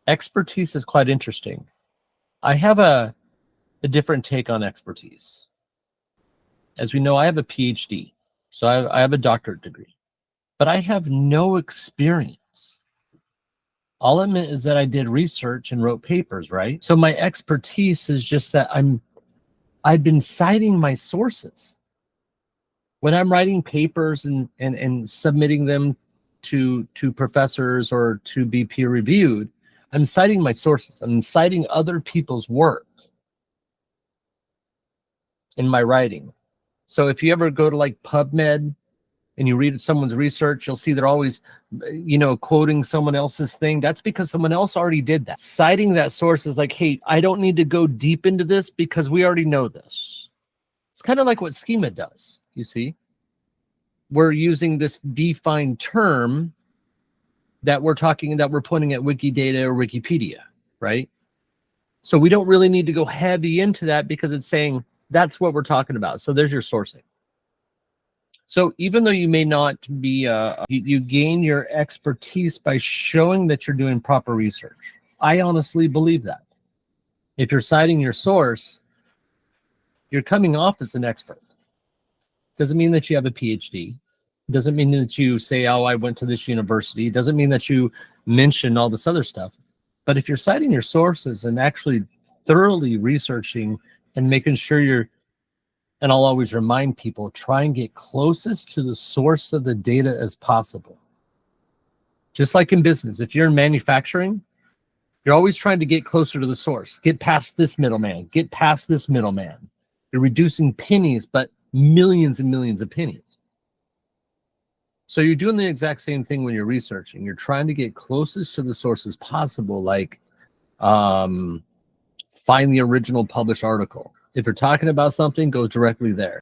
Expertise is quite interesting. I have a different take on expertise. As we know, I have a PhD, so I have a doctorate degree, but I have no experience. All I meant is that I did research and wrote papers, right? So my expertise is just that I've been citing my sources. When I'm writing papers and submitting them to professors or to be peer reviewed, I'm citing my sources. I'm citing other people's work in my writing. So if you ever go to like PubMed and you read someone's research, you'll see they're always, quoting someone else's thing. That's because someone else already did that. Citing that source is like, hey, I don't need to go deep into this because we already know this. It's kind of like what schema does, you see. We're using this defined term that we're pointing at Wikidata or Wikipedia, right? So we don't really need to go heavy into that because it's saying that's what we're talking about. So there's your sourcing. So even though you may not be, you gain your expertise by showing that you're doing proper research. I honestly believe that. If you're citing your source, you're coming off as an expert. Doesn't mean that you have a PhD. Doesn't mean that you say, oh, I went to this university. Doesn't mean that you mention all this other stuff. But if you're citing your sources and actually thoroughly researching and making sure and I'll always remind people, try and get closest to the source of the data as possible. Just like in business, if you're in manufacturing, you're always trying to get closer to the source. Get past this middleman. Get past this middleman. You're reducing pennies, but millions and millions of pennies. So you're doing the exact same thing when you're researching. You're trying to get closest to the source as possible, like find the original published article. If you're talking about something, go directly there.